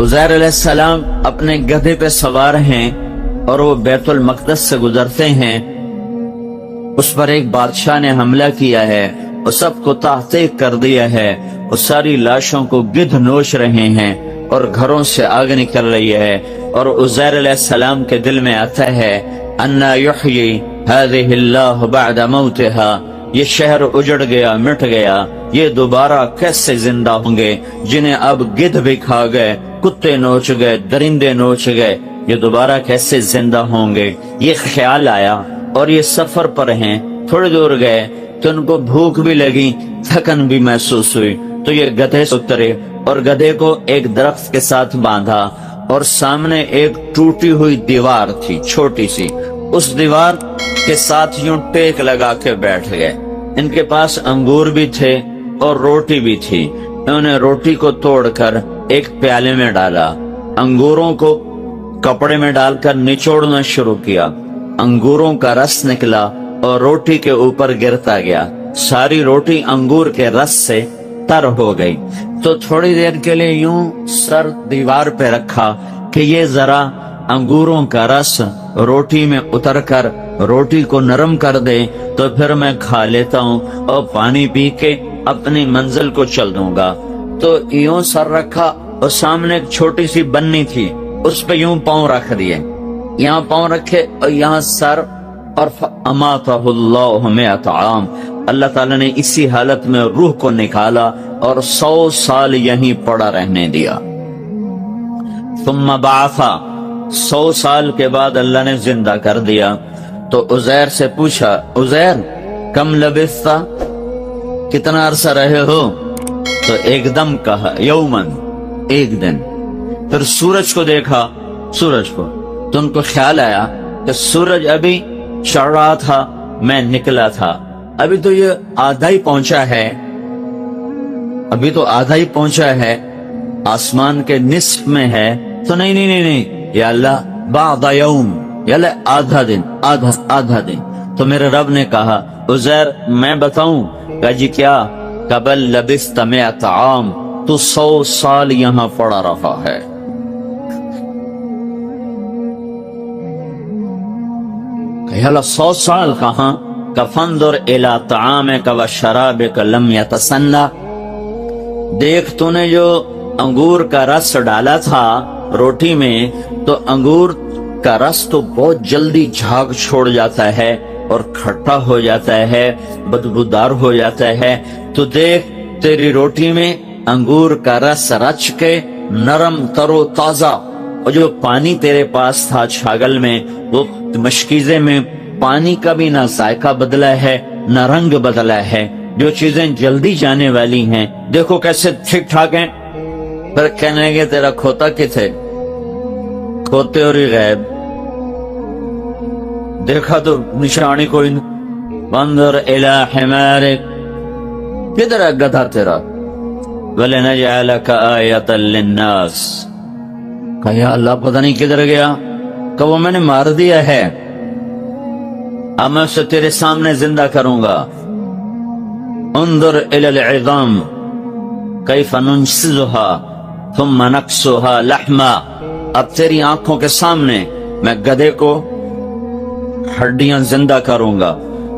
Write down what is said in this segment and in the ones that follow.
عزیر علیہ السلام اپنے گدھے پہ سوار ہیں اور وہ بیت المقدس سے گزرتے ہیں. اس پر ایک بادشاہ نے حملہ کیا ہے، وہ سب کو تحقیق کر دیا ہے، وہ ساری لاشوں کو گدھ نوچ رہے ہیں اور گھروں سے آگ نکل رہی ہے. اور عزیر علیہ السلام کے دل میں آتا ہے انا یحیی هذه اللہ بعد موتها، یہ شہر اجڑ گیا، مٹ گیا، یہ دوبارہ کیسے زندہ ہوں گے جنہیں اب گدھ بھی کھا گئے، کتے نوچ گئے، درندے نوچ گئے، یہ دوبارہ کیسے زندہ ہوں گے. یہ خیال آیا اور یہ سفر پر ہیں. تھوڑے دور گئے تو ان کو بھوک بھی لگی، تھکن بھی محسوس ہوئی، تو یہ گدھے سے اترے اور گدھے کو ایک درخت کے ساتھ باندھا اور سامنے ایک ٹوٹی ہوئی دیوار تھی چھوٹی سی، اس دیوار کے ساتھ یوں ٹیک لگا کے بیٹھ گئے. ان کے پاس انگور بھی تھے اور روٹی بھی تھی. انہوں نے روٹی کو توڑ کر ایک پیالے میں ڈالا، انگوروں کو کپڑے میں ڈال کر نچوڑنا شروع کیا. انگوروں کا رس نکلا اور روٹی کے اوپر گرتا گیا. ساری روٹی انگور کے رس سے تر ہو گئی. تو تھوڑی دیر کے لیے یوں سر دیوار پہ رکھا کہ یہ ذرا انگوروں کا رس روٹی میں اتر کر روٹی کو نرم کر دے تو پھر میں کھا لیتا ہوں اور پانی پی کے اپنی منزل کو چل دوں گا. تو یوں سر رکھا اور سامنے ایک چھوٹی سی بنی تھی، اس پہ یوں پاؤں رکھ دیے، یہاں پاؤں رکھے اور یہاں سر، اور اماتہ اللہ 100 عام، اللہ تعالیٰ نے اسی حالت میں روح کو نکالا اور 100 سال یہیں پڑا رہنے دیا. ثم بعثا، 100 سال کے بعد اللہ نے زندہ کر دیا. تو عزیر سے پوچھا، عزیر کم لبثتا، کتنا عرصہ رہے ہو؟ تو ایک دم کہا یومن، ایک دن. پھر سورج کو دیکھا، سورج کو، تو ان کو خیال آیا کہ سورج ابھی چڑھ رہا تھا، میں نکلا تھا، ابھی تو یہ آدھا ہی پہنچا ہے، ابھی تو آدھا ہی پہنچا ہے، آسمان کے نصف میں ہے. تو نہیں یا اللہ بعد یوم، یا اللہ آدھا دن، آدھا دن. تو میرے رب نے کہا عزیر میں بتاؤں؟ کہا جی کیا؟ قبل لبثت 100 عام، تو 100 سال یہاں پڑا رہا ہے. کہ 100 سال کہاں؟ فانظر الی طعامک و شرابک لم یتسنہ، دیکھ تو نے جو انگور کا رس ڈالا تھا روٹی میں، تو انگور کا رس تو بہت جلدی جھاگ چھوڑ جاتا ہے اور کھٹا ہو جاتا ہے، بدبودار ہو جاتا ہے. تو دیکھ تیری روٹی میں انگور کا رس رچ کے نرم تر و تازہ، اور جو پانی تیرے پاس تھا چھاگل میں، وہ مشکیزے میں پانی کا بھی نہ ذائقہ بدلا ہے نہ رنگ بدلا ہے. جو چیزیں جلدی جانے والی ہیں دیکھو کیسے ٹھیک ٹھاک ہیں. پھر کہنے لگے تیرا کھوتا کتھے؟ کھوتے اور غیب، دیکھا تو نشانی کوئی نہیں. بندر الی حمارک، کدھر ہے گدھا تیرا؟ وَلِنَجْعَلَكَ آیَةً لِلنَّاسِ، کہا یا اللہ پتہ نہیں کدھر گیا. کہ وہ میں نے مار دیا ہے، اب میں اسے تیرے سامنے زندہ کروں گا. انظر الی العظام کیف ننشزها ثم نکسوها لحما، اب تیری آنکھوں کے سامنے میں گدھے کو ہڈیاں زندہ کروں گا،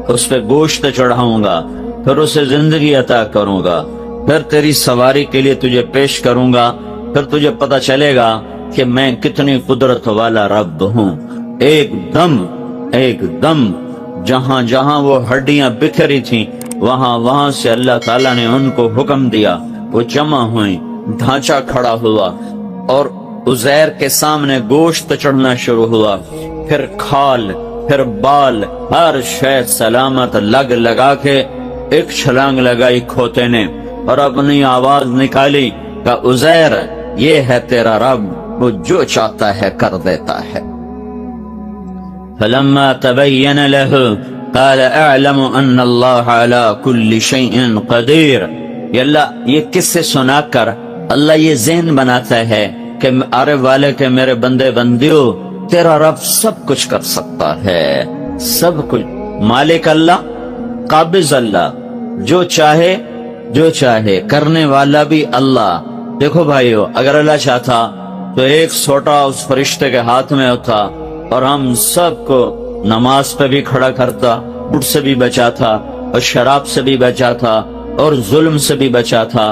اس پہ گوشت چڑھاؤں گا، پھر اسے زندگی عطا کروں گا، پھر تیری سواری کے لیے تجھے پیش کروں گا، پھر تجھے پتہ چلے گا کہ میں کتنی قدرت والا رب ہوں. ایک دم جہاں جہاں وہ ہڈیاں بکھری تھیں وہاں سے اللہ تعالیٰ نے ان کو حکم دیا، وہ جمع ہوئیں، ڈھانچہ کھڑا ہوا اور عزیر کے سامنے گوشت چڑھنا شروع ہوا، پھر کھال، پھر بال، ہر شے سلامت لگا کے ایک چھلانگ لگائی کھوتے نے اور اپنی آواز نکالی کہ عزیر یہ ہے تیرا رب، وہ جو چاہتا ہے کر دیتا ہے. فلما تبین له قال اعلم ان اللہ علی کل شیء قدیر. یا اللہ یہ کس سے سنا کر اللہ یہ ذہن بناتا ہے کہ آرے والے کے میرے بندے بندیو، تیرا رب سب کچھ کر سکتا ہے، سب کچھ. مالک اللہ، قابض اللہ، جو چاہے کرنے والا بھی اللہ. دیکھو بھائیو، اگر اللہ چاہتا تو ایک سوٹا اس فرشتے کے ہاتھ میں ہوتا اور ہم سب کو نماز پہ بھی کھڑا کرتا، بٹ سے بھی بچا تھا اور شراب سے بھی بچا تھا اور ظلم سے بھی بچا تھا،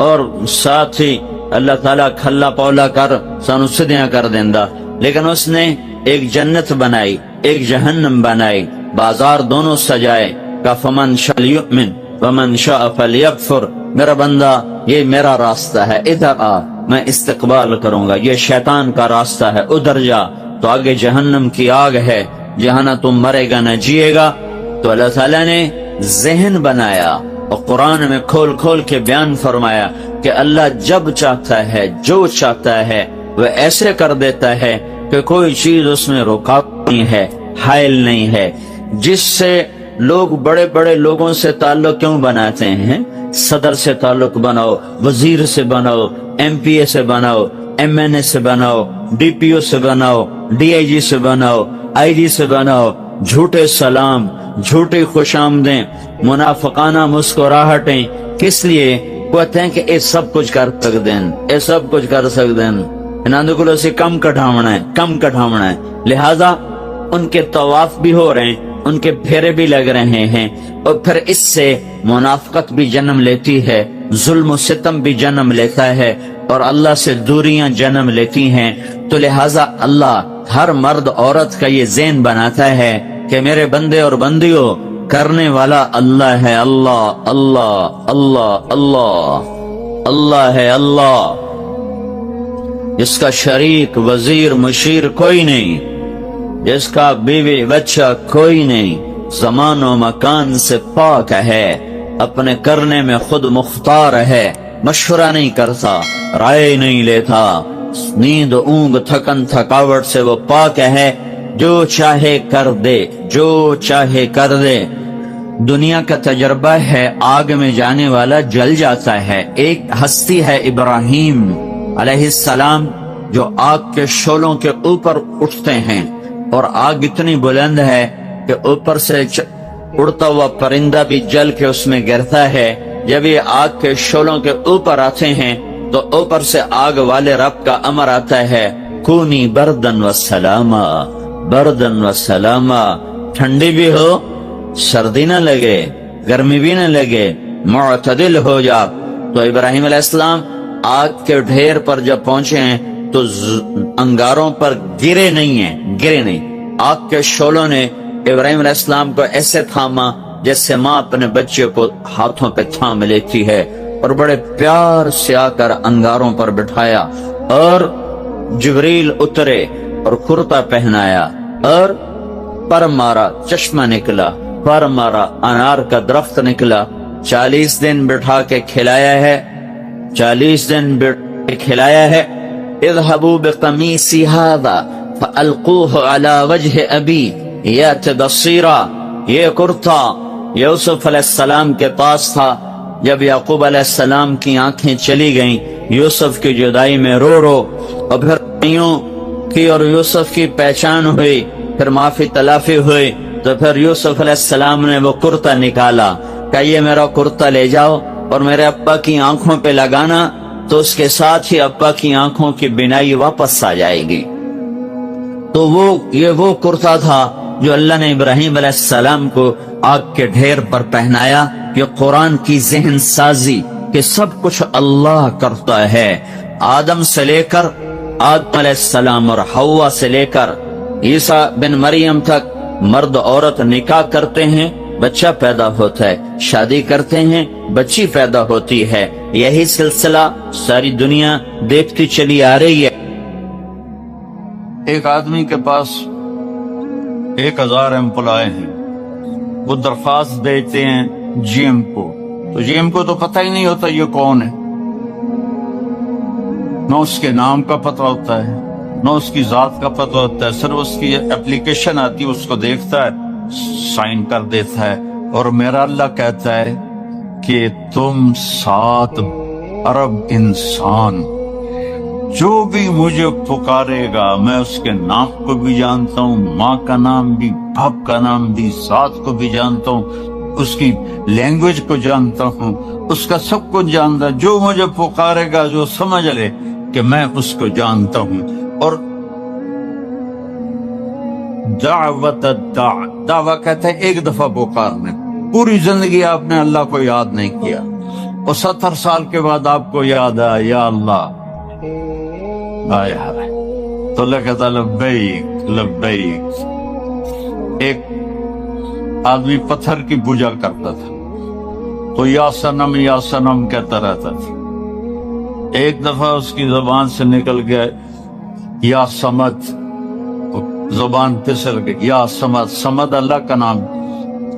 اور ساتھ ہی اللہ تعالیٰ کھلا پولا کر سانو سدیاں کر دیندا۔ لیکن اس نے ایک جنت بنائی، ایک جہنم بنائی، بازار دونوں سجائے کہ فمن شاء یؤمن ومن شاء فلیکفر، میرا بندہ یہ میرا راستہ ہے، ادھر آ، میں استقبال کروں گا، یہ شیطان کا راستہ ہے، ادھر جا تو آگے جہنم کی آگ ہے جہاں نہ تم مرے گا نہ جیے گا۔ تو اللہ تعالیٰ نے ذہن بنایا اور قرآن میں کھول کھول کے بیان فرمایا کہ اللہ جب چاہتا ہے، جو چاہتا ہے وہ ایسے کر دیتا ہے کہ کوئی چیز اس میں رکاوٹ نہیں ہے، حائل نہیں ہے۔ جس سے لوگ بڑے بڑے لوگوں سے تعلق کیوں بناتے ہیں؟ صدر سے تعلق بناؤ، وزیر سے بناؤ، ایم پی اے سے بناؤ، ایم این اے سے بناؤ، ڈی پی او سے بناؤ، ڈی آئی جی سے بناؤ، آئی جی سے بناؤ، جھوٹے سلام، جھوٹی خوش آمدیں، منافقانہ مسکراہٹیں، کس لیے؟ کہتے ہیں کہ اے سب کچھ کر سکتے ہیں، اے سب کچھ کر سکتے ہیں، انہوں کو سے کم کٹھاونا ہے، کم کٹھاونا ہے، لہذا ان کے طواف بھی ہو رہے ہیں، ان کے پھیرے بھی لگ رہے ہیں، اور پھر اس سے منافقت بھی جنم لیتی ہے، ظلم و ستم بھی جنم لیتا ہے، اور اللہ سے دوریاں جنم لیتی ہیں۔ تو لہٰذا اللہ ہر مرد عورت کا یہ ذہن بناتا ہے کہ میرے بندے اور بندیوں، کرنے والا اللہ ہے، اللہ اللہ اللہ اللہ اللہ ہے، اللہ جس کا شریک وزیر مشیر کوئی نہیں، جس کا بیوی بچہ کوئی نہیں، زمان و مکان سے پاک ہے، اپنے کرنے میں خود مختار ہے، مشورہ نہیں کرتا، رائے نہیں لیتا، نیند اونگ تھکن تھکاوٹ سے وہ پاک ہے، جو چاہے کر دے، جو چاہے کر دے۔ دنیا کا تجربہ ہے، آگ میں جانے والا جل جاتا ہے۔ ایک ہستی ہے ابراہیم علیہ السلام، جو آگ کے شعلوں کے اوپر اٹھتے ہیں، اور آگ اتنی بلند ہے کہ اوپر سے اڑتا ہوا پرندہ بھی جل کے اس میں گرتا ہے۔ جب یہ آگ کے شعلوں کے اوپر آتے ہیں تو اوپر سے آگ والے رب کا امر آتا ہے، کونی بردن و سلاما، بردن و سلاما، ٹھنڈی بھی ہو، سردی نہ لگے، گرمی بھی نہ لگے، معتدل ہو جا۔ تو ابراہیم علیہ السلام آگ کے ڈھیر پر جب پہنچے ہیں تو انگاروں پر گرے نہیں، آگ کے شعلوں نے ابراہیم علیہ السلام کو ایسے تھاما جیسے ماں اپنے بچے کو ہاتھوں پہ تھام لیتی ہے، اور بڑے پیار سے آ کر انگاروں پر بٹھایا، اور جبریل اترے اور کرتا پہنایا، اور پر مارا، چشمہ نکلا، پر مارا، انار کا درخت نکلا، 40 دن بٹھا کے کھلایا ہے، 40 دن بٹھا کے کھلایا ہے۔ اذهبوا بقميصي هذا فألقوه على وجه أبي يأت بصيرا، یہ کرتا یوسف علیہ السلام کے پاس تھا۔ جب یعقوب علیہ السلام کی آنکھیں چلی گئیں یوسف کی جدائی میں رو اور پھر کی اور یوسف کی پہچان ہوئی، پھر معافی تلافی ہوئی، تو پھر یوسف علیہ السلام نے وہ کرتا نکالا کہ یہ میرا کرتا لے جاؤ اور میرے ابا کی آنکھوں پہ لگانا، تو اس کے ساتھ ہی ابا کی آنکھوں کی بینائی واپس آ جائے گی۔ تو یہ وہ کرتا تھا جو اللہ نے ابراہیم علیہ السلام کو آگ کے ڈھیر پر پہنایا۔ یہ قرآن کی ذہن سازی کہ سب کچھ اللہ کرتا ہے۔ آدم سے لے کر آدم علیہ السلام اور حوا سے لے کر عیسیٰ بن مریم تک مرد عورت نکاح کرتے ہیں، بچہ پیدا ہوتا ہے، شادی کرتے ہیں، بچی پیدا ہوتی ہے۔ یہی سلسلہ ساری دنیا دیکھتی چلی آ رہی ہے۔ ایک آدمی کے پاس 1000 امپلائی ہیں، وہ درخواست دیتے ہیں جی ایم کو، تو جی ایم کو تو پتہ ہی نہیں ہوتا یہ کون ہے، نہ اس کے نام کا پتہ ہوتا ہے، نہ اس کی ذات کا پتہ ہوتا ہے، صرف اس کی اپلیکیشن آتی ہے، اس کو دیکھتا ہے، سائن کر دیتا ہے، اور میرا اللہ کہتا ہے کہ تم 7 ارب انسان جو بھی مجھے پکارے گا میں اس کے نام کو بھی جانتا ہوں، ماں کا نام بھی، باپ کا نام بھی، ذات کو بھی جانتا ہوں، اس کی لینگویج کو جانتا ہوں، اس کا سب کچھ جانتا ہے۔ جو مجھے پکارے گا، جو سمجھ لے کہ میں اس کو جانتا ہوں. اور دعوت دعویٰ کہتے ہیں ایک دفعہ پکارنے، پوری زندگی آپ نے اللہ کو یاد نہیں کیا، اور 70 سال کے بعد آپ کو یاد آیا یا اللہ، آئے ہائے، تو اللہ کہتا ہے لبیک لبیک. ایک آدمی پتھر کی پوجا کرتا تھا تو یا سنم کہتا رہتا تھا. ایک دفعہ اس کی زبان سے نکل گیا یا سمد، زبان پھسل گئی، یا سمد، سمد اللہ کا نام.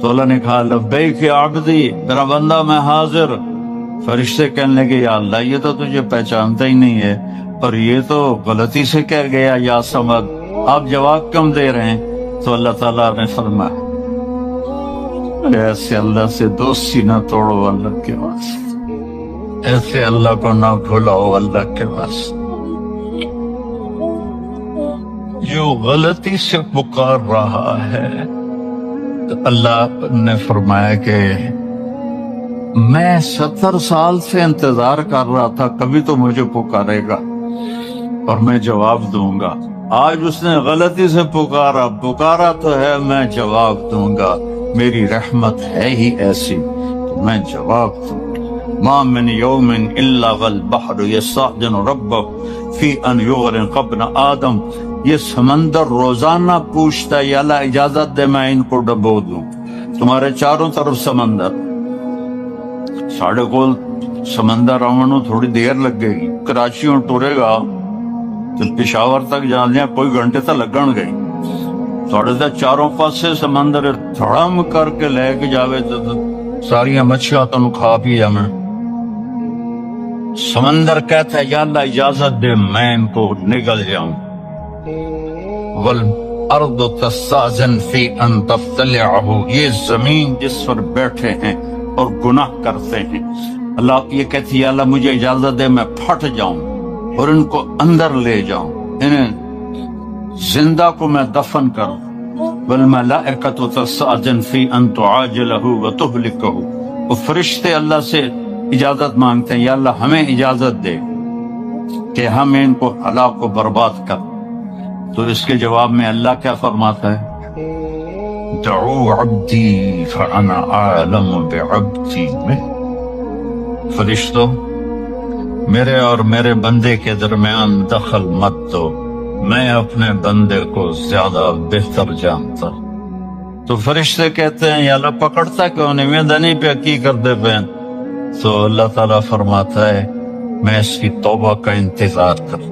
تو اللہ نے کہا لبیک یا عبدی، میرا بندہ میں حاضر. فرشتے کہنے لگے یا اللہ یہ تو تجھے پہچانتا ہی نہیں ہے، اور یہ تو غلطی سے کہہ گیا یا سمد، آپ جواب کم دے رہے ہیں؟ تو اللہ تعالیٰ نے فرمایا ایسے اللہ سے دوستی نہ توڑو اللہ کے واسطے، ایسے اللہ کو نہ بھلاؤ اللہ کے واسطے. جو غلطی سے پکار رہا ہے تو اللہ نے فرمایا کہ میں 70 سال سے انتظار کر رہا تھا، کبھی تو مجھے پکارے گا اور میں جواب دوں گا. آج اس نے غلطی سے پکارا تو ہے، میں جواب دوں گا. میری رحمت ہے ہی ایسی کہ میں جواب دوں گا. ما من یوم الا والبحر یستأذن ربہ فی ان یغرق ابن آدم. یہ سمندر روزانہ پوچھتا ہے یا اللہ اجازت دے میں ان کو ڈبو دوں. تمہارے چاروں طرف سمندر، ساڑھے کول سمندر آمنو تھوڑی دیر لگ گئے گی. کراچیوں ٹورے گا تو پشاور تک جانے کوئی گھنٹے تک لگن گئی. تھوڑے سے چاروں پاسے سمندر دھڑم کر کے لے کے جاوے تو ساری مچھیاں تو کھا پی جائیں. سمندر کہتا ہے یا اللہ اجازت دے میں ان کو نگل جاؤں. والارض تستأذن فی ان تبتلعہ. یہ زمین جس پر بیٹھے ہیں اور گناہ کرتے ہیں، اللہ یہ کہتی ہے یا اللہ مجھے اجازت دے میں پھٹ جاؤں اور ان کو اندر لے جاؤں، انہیں زندہ کو میں دفن کروں. والملائکۃ تستأذن فی ان تعاجلہ وتہلکہ. وہ فرشتے اللہ سے اجازت مانگتے ہیں یا اللہ ہمیں اجازت دے کہ ہم ان کو ہلاک و برباد کر. تو اس کے جواب میں اللہ کیا فرماتا ہے؟ دعو عبدی فانا اعلم بعبدی. میں فرشتوں میرے اور میرے بندے کے درمیان دخل مت دو، میں اپنے بندے کو زیادہ بہتر جانتا. تو فرشتے کہتے ہیں یا اللہ پکڑتا کیوں نہیں، میں دنی پہ کی کر دے پہ. تو اللہ تعالیٰ فرماتا ہے میں اس کی توبہ کا انتظار کر.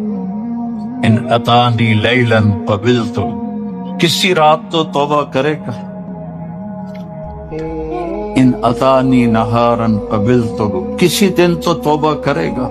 ان اتانی لیلا قبلت. کسی رات تو توبہ کرے گا. ان اتانی نہارا قبلت. کسی دن تو توبہ کرے گا.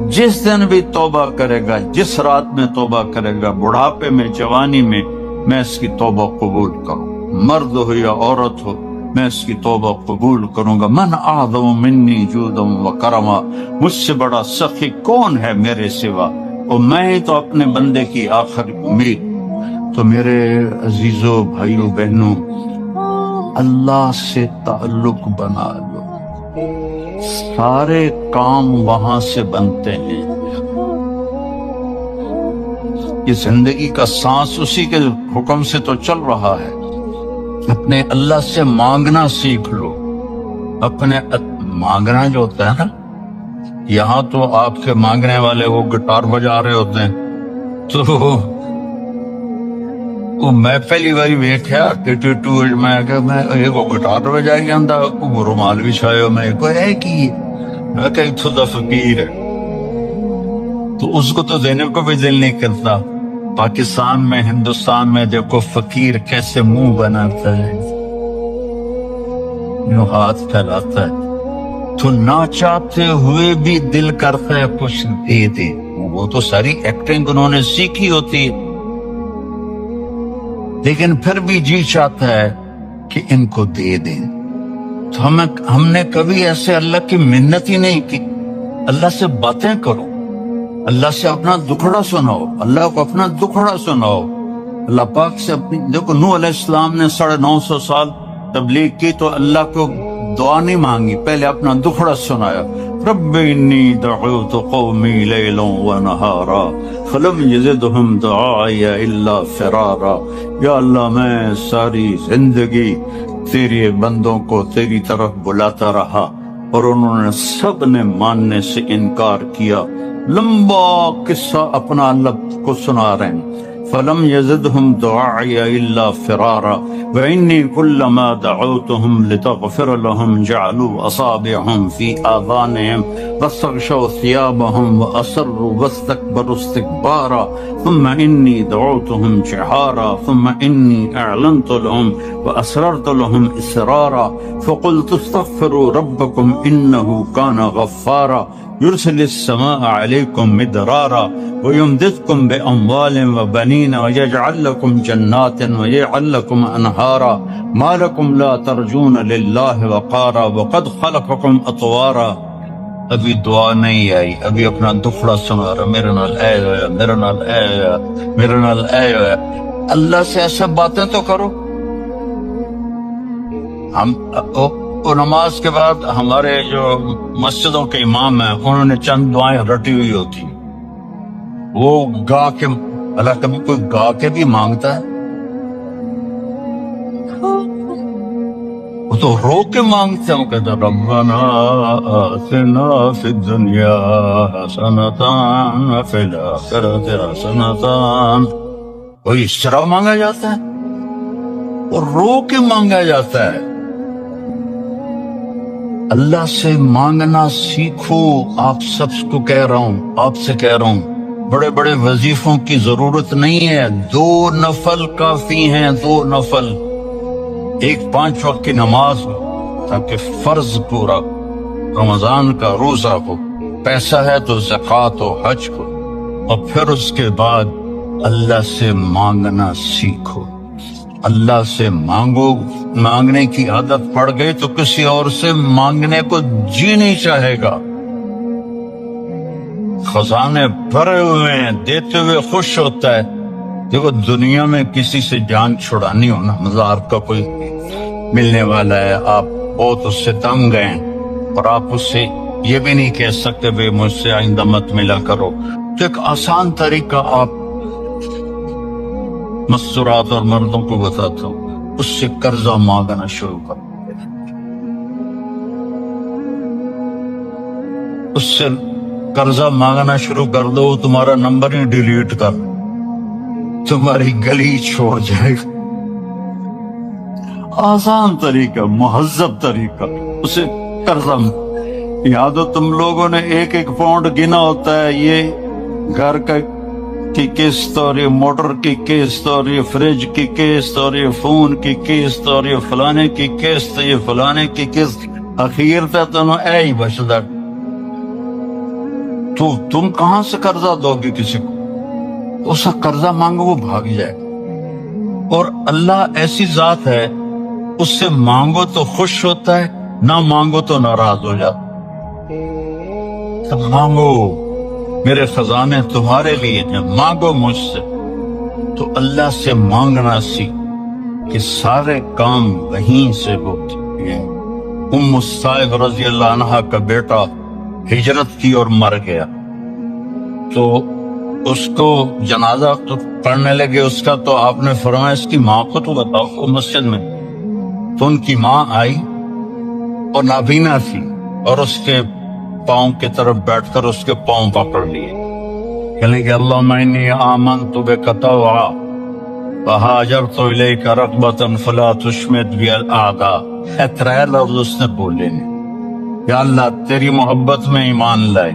جس دن بھی توبہ کرے گا، جس رات میں توبہ کرے گا، بڑھاپے میں جوانی میں اس کی توبہ قبول کروں. مرد ہو یا عورت ہو میں اس کی توبہ قبول کروں گا. من اعظم منی جودا و کرما. مجھ سے بڑا سخی کون ہے میرے سوا، اور میں ہی تو اپنے بندے کی آخری امید. تو میرے عزیزوں بھائیوں بہنوں، اللہ سے تعلق بنا لو. سارے کام وہاں سے بنتے ہیں. یہ زندگی کا سانس اسی کے حکم سے تو چل رہا ہے. اپنے اللہ سے مانگنا سیکھ لو. اپنے مانگنا جو ہوتا ہے نا، یہاں تو آپ کے مانگنے والے وہ گٹار بجا رہے ہوتے ہیں. تو وہ میں پہلی باری ویکھیا میں گٹار بجائی جانا، وہ رومال بھی چھایا. میں ہے کی میں کہ اتھو دا فقیر ہے، تو اس کو تو دینے کو بھی دل نہیں کرتا. پاکستان میں، ہندوستان میں دیکھو فقیر کیسے منہ بناتا ہے، یوں ہاتھ پھیلاتا ہے. تو نہ چاہتے ہوئے بھی دل کرتا ہے کچھ دے دے. وہ تو ساری ایکٹنگ انہوں نے سیکھی ہوتی، لیکن پھر بھی جی چاہتا ہے کہ ان کو دے دیں. تو ہم نے کبھی ایسے اللہ کی منت ہی نہیں کی. اللہ سے باتیں کرو، اللہ سے اپنا دکھڑا سناؤ، اللہ کو اپنا دکھڑا سناؤ. اللہ پاک سے اپنی دیکھو، نوح علیہ السلام نے 950 سال تبلیغ کی تو اللہ کو دعا نہیں مانگی، پہلے اپنا دکھڑا سنایا. رب انی دعوت قومی لیلا ونہارا فلم یزدہم دعائی الا فرارا. یا اللہ میں ساری زندگی تیرے بندوں کو تیری طرف بلاتا رہا اور انہوں نے سب نے ماننے سے انکار کیا. لمبا قصہ اپنا اللہ کو سنا رہے ہیں. فلم یزدہم دعائی الا فرارا وانی کلما دعوتہم لتغفر لہم جعلوا اصابعہم فی آذانہم واستغشوا ثیابہم واسروا واستکبروا استکبارا ثم انی دعوتہم جہارا ثم انی اعلنت لہم واسررت لہم اسرارا فقلت استغفروا ربکم انہ کان غفارا يرسل السماء عليكم مدرارا ويمددكم بأموال وبنين ويجعل لكم جنات ويجعل لكم أنهارا ما لكم لا ترجون لله وقارا وقد خلقكم أطوارا. ابھی دعا نہیں آئی، ابھی اپنا دکھڑا سنا رہا، میرے نال اے ہویا، میرے نال اے ہویا، میرے نال اے ہویا. اللہ سے ایسا باتیں تو کرو. ہم نماز کے بعد ہمارے جو مسجدوں کے امام ہیں انہوں نے چند دعائیں رٹی ہوئی ہوتی، وہ گا کے، اللہ کبھی کوئی گا کے بھی مانگتا ہے؟ وہ تو رو کے مانگتے ہیں. وہ کہتا ہے ربنا آتنا فی الدنیا حسنۃ وفی الآخرۃ حسنۃ. وہی اس طرح مانگا جاتا ہے اور رو کے مانگا جاتا ہے. اللہ سے مانگنا سیکھو. آپ سب کو کہہ رہا ہوں، آپ سے کہہ رہا ہوں، بڑے بڑے وظیفوں کی ضرورت نہیں ہے. 2 نفل کافی ہیں، 2 نفل. ایک 5 وقت کی نماز ہو تاکہ فرض پورا، رمضان کا روزہ ہو، پیسہ ہے تو زکوٰۃ و حج کو، اور پھر اس کے بعد اللہ سے مانگنا سیکھو. اللہ سے مانگو. مانگنے کی عادت پڑ گئی تو کسی اور سے مانگنے کو جی نہیں چاہے گا. خزانے بھرے ہوئے ہیں، دیتے ہوئے خوش ہوتا ہے. دیکھو دنیا میں کسی سے جان چھڑانی ہو نا، مطلب آپ کا کوئی ملنے والا ہے، آپ بہت اس سے تنگ گئے اور آپ اس سے یہ بھی نہیں کہہ سکتے بھئی مجھ سے آئندہ مت ملا کرو، تو ایک آسان طریقہ آپ مستورات اور مردوں کو بتاتا ہوں، اس سے قرضہ مانگنا شروع کر. اس سے قرضہ مانگنا شروع کر دو، تمہارا نمبر ہی ڈیلیٹ کر، تمہاری گلی چھوڑ جائے گا. آسان طریقہ، مہذب طریقہ. اسے قرضہ یاد ہو تم لوگوں نے 1-1 پاؤنڈ گنا ہوتا ہے، یہ گھر کا کی قسط اور یہ موٹر کی قسط اور یہ فریج کی قسط اور یہ فون کی قسط اور یہ فلانے کی قسط، یہ فلانے کی قسط. اخیر تک تمہیں اے ہی بچتا. تو تم کہاں سے قرضہ دو گے کسی کو؟ اس کا قرضہ مانگو وہ بھاگ جائے. اور اللہ ایسی ذات ہے، اس سے مانگو تو خوش ہوتا ہے، نہ مانگو تو ناراض ہو جاتا. مانگو، میرے خزانے تمہارے لیے ہیں، مانگو مجھ سے. تو اللہ سے مانگنا سیکھ کہ سارے کام وہیں سے ہوتے ہیں. الصائب رضی اللہ عنہ کا بیٹا ہجرت کی اور مر گیا، تو اس کو جنازہ تو پڑھنے لگے اس کا، تو آپ نے فرمایا اس کی ماں کو تو بتاؤ مسجد میں. تو ان کی ماں آئی اور نابینا تھی، اور اس کے پاؤں کی طرف بیٹھ کر اس کے پاؤں پکڑ لیے، کہنے کہ اللہم انی آمنت بک طوعا وہاجرت الیک رغبۃ فلا تشمت بی الاعداء. 3 لفظ اس نے بولے نے، یا اللہ تیری محبت میں ایمان لائے،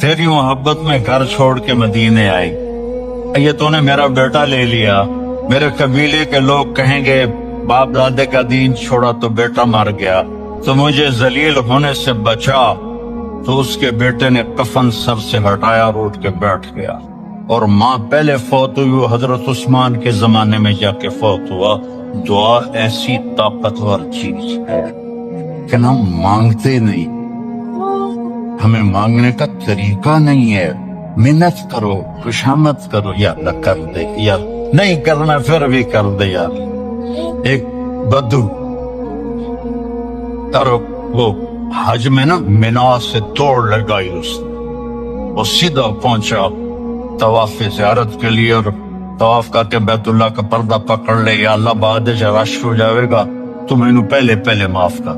تیری محبت میں گھر چھوڑ کے مدینے آئی. یہ تو نے میرا بیٹا لے لیا، میرے قبیلے کے لوگ کہیں گے باپ دادے کا دین چھوڑا تو بیٹا مر گیا، تو مجھے ذلیل ہونے سے بچا. تو اس کے بیٹے نے کفن سر سے ہٹایا اور اٹھ کے بیٹھ گیا. اور ماں پہلے فوت ہوئی، وہ حضرت عثمان کے زمانے میں جا کے فوت ہوا. دعا ایسی طاقتور چیز ہے کہ ہم مانگتے نہیں، ہمیں مانگنے کا طریقہ نہیں ہے. محنت کرو، خوشامد کرو، یا اللہ کر دے، یا نہیں کرنا پھر بھی کر دے. یار ایک بدو وہ حج میں نا مینا سے دوڑ لگائی اس نے، اور سیدھا پہنچا طواف زیارت کے لیے، اور طواف کر کے بیت اللہ کا پردہ پکڑ لے، یا اللہ بعد وچ رش ہو جاوے گا تو مینوں پہلے پہلے معاف کر،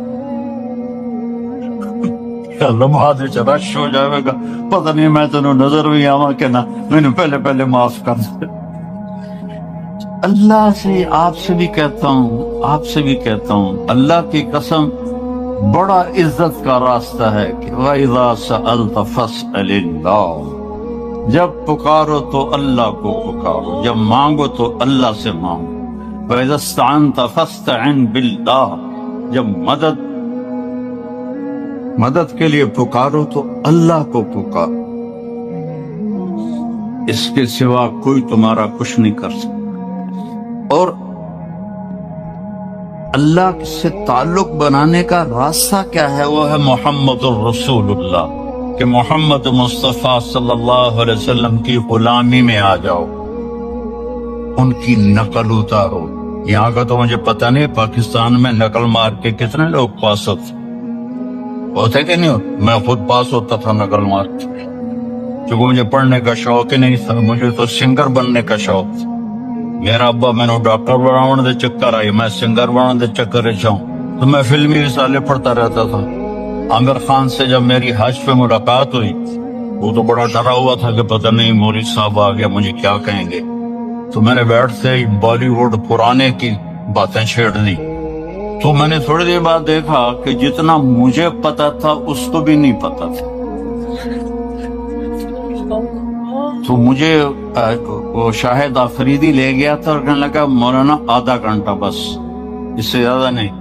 یا اللہ بعد وچ رش ہو جاوے گا پتہ نہیں میں تینوں نظر بھی آواں کہ نہ، مینوں پہلے پہلے معاف کر دے۔ اللہ سے، آپ سے بھی کہتا ہوں، آپ سے بھی کہتا ہوں، اللہ کی قسم بڑا عزت کا راستہ ہے کہ وَإِذَا سَأَلْتَ فَاسْأَلِ اللَّهِ، جب پکارو تو اللہ کو پکارو، جب مانگو تو اللہ سے مانگو۔ وَإِذَا اسْتَعَنْتَ فَاسْتَعِنْ بِاللَّهِ، جب مدد کے لیے پکارو تو اللہ کو پکارو، اس کے سوا کوئی تمہارا کچھ نہیں کر سکتا۔ اور اللہ سے تعلق بنانے کا راستہ کیا ہے؟ وہ ہے محمد الرسول اللہ، کہ محمد مصطفیٰ صلی اللہ علیہ وسلم کی غلامی میں آ جاؤ، ان کی نقل اتارو۔ یہاں کا تو مجھے پتہ نہیں پاکستان میں نقل مار کے کتنے لوگ پاس ہوتے کہ نہیں ہوتے؟ میں خود پاس ہوتا تھا نقل مار کے، کیونکہ مجھے پڑھنے کا شوق ہی نہیں تھا، مجھے تو سنگر بننے کا شوق تھا۔ میرا ابا میں نے ڈاکٹر بنانے دے چکر آئی، میں سنگر بنانے دے چکر جاؤں، تو میں فلمی رسالے پڑھتا رہتا تھا۔ عامر خان سے جب میری حج پہ ملاقات ہوئی، وہ تو بڑا ڈرا ہوا تھا کہ پتہ نہیں مولوی صاحب آ گیا مجھے کیا کہیں گے، تو میں نے بیٹھتے ہی بالی ووڈ پرانے کی باتیں چھیڑ دی۔ تو میں نے تھوڑی دیر بعد دیکھا کہ جتنا مجھے پتا تھا اس کو بھی نہیں پتا تھا۔ تو مجھے وہ شاہد آفریدی لے گیا تھا اور کہنے لگا مولانا آدھا گھنٹہ بس، اس سے زیادہ نہیں۔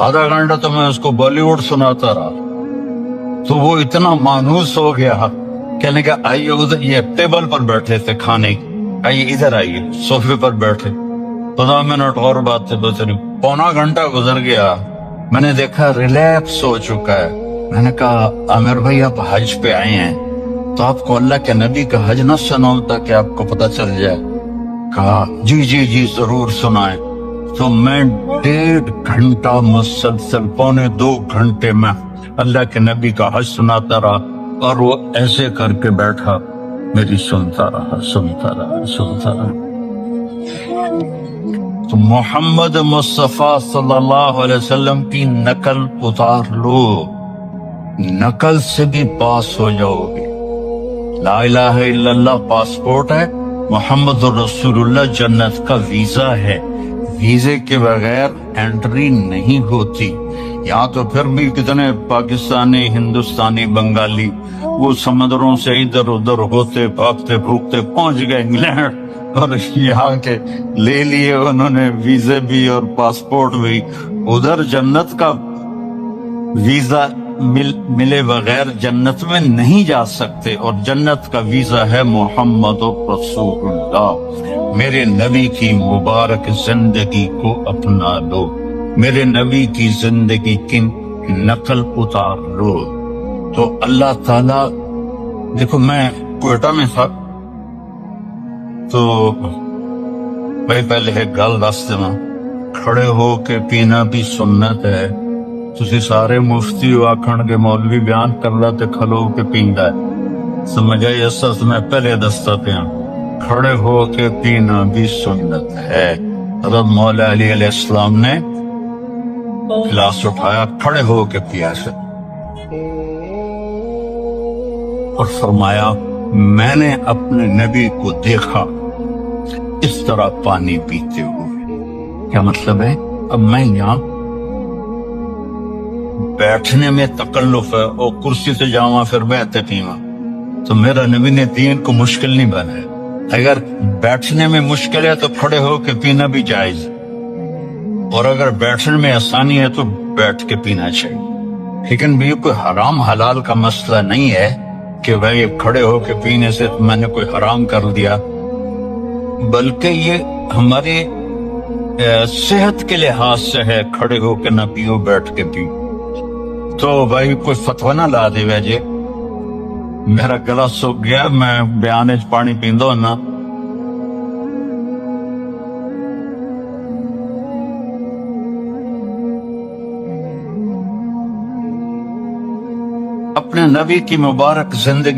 آدھا گھنٹہ تو میں اس کو بالی ووڈ سناتا رہا، تو وہ اتنا مانوس ہو گیا، کہنے کا آئیے ادھر، یہ ٹیبل پر بیٹھے تھے کھانے کی، آئیے ادھر آئیے، صوفے پر بیٹھے 15 منٹ اور بات تھے، پونا گھنٹہ گزر گیا، میں نے دیکھا ریلیکس ہو چکا ہے۔ میں نے کہا عامر بھائی آپ حج پہ آئے ہیں تو آپ کو اللہ کے نبی کا حج نہ سناؤں تاکہ آپ کو پتہ چل جائے؟ کہا جی جی جی ضرور سنائیں۔ تو میں 1.5 گھنٹہ مسلسل، 1.25 گھنٹے میں اللہ کے نبی کا حج سناتا رہا، اور وہ ایسے کر کے بیٹھا، میری سنتا رہا سنتا رہا سنتا رہا۔ تو محمد مصطفیٰ صلی اللہ علیہ وسلم کی نقل اتار لو، نقل سے بھی پاس ہو جاؤ گے۔ لا الہ الا اللہ پاسپورٹ ہے، محمد رسول اللہ جنت کا ویزا ہے، ویزے کے بغیر انٹری نہیں ہوتی۔ یہاں تو پھر بھی کتنے پاکستانی، ہندوستانی، بنگالی وہ سمندروں سے ادھر ادھر ہوتے بھاگتے بھوکتے پہنچ گئے انگلینڈ، اور یہاں کے لے لیے انہوں نے ویزے بھی اور پاسپورٹ بھی۔ ادھر جنت کا ویزا ملے بغیر جنت میں نہیں جا سکتے، اور جنت کا ویزا ہے محمد رسول اللہ۔ میرے نبی کی مبارک زندگی کو اپنا لو، میرے نبی کی زندگی کی نقل اتار لو۔ تو اللہ تعالی، دیکھو میں کوئٹہ میں تھا، تو بھائی پہلے ایک گل دس دینا، کھڑے ہو کے پینا بھی سنت ہے۔ تسی سارے مفتی آکھن کے مولوی بیان کر لا تے کھلو کے پیندا ہے، سمجھ آئی؟ ایسا میں پہلے دستا پیا، کھڑے ہو کے پینا بھی سنت ہے۔ حضرت مولا علی علیہ السلام نے گلاس اٹھایا، کھڑے ہو کے پیا سے، اور فرمایا میں نے اپنے نبی کو دیکھا اس طرح پانی پیتے ہوئے۔ کیا مطلب ہے؟ اب میں یہاں بیٹھنے میں تکلف ہے، اور کرسی سے جاواں پھر بیٹھتے پیواں، تو میرا نبی نے دین کو مشکل نہیں بنایا۔ اگر بیٹھنے میں مشکل ہے تو کھڑے ہو کے پینا بھی جائز، اور اگر بیٹھنے میں آسانی ہے تو بیٹھ کے پینا چاہیے۔ لیکن بھی کوئی حرام حلال کا مسئلہ نہیں ہے کہ بھائی کھڑے ہو کے پینے سے میں نے کوئی حرام کر دیا، بلکہ یہ ہماری صحت کے لحاظ سے ہے، کھڑے ہو کے نہ پیو، بیٹھ کے پیو۔ تو بھائی کوئی فتویٰ نہ لا دے ویجے، میرا گلا سوکھ گیا، میں بیانے پانی پیندا ہونا۔ اپنے نبی کی مبارک زندگی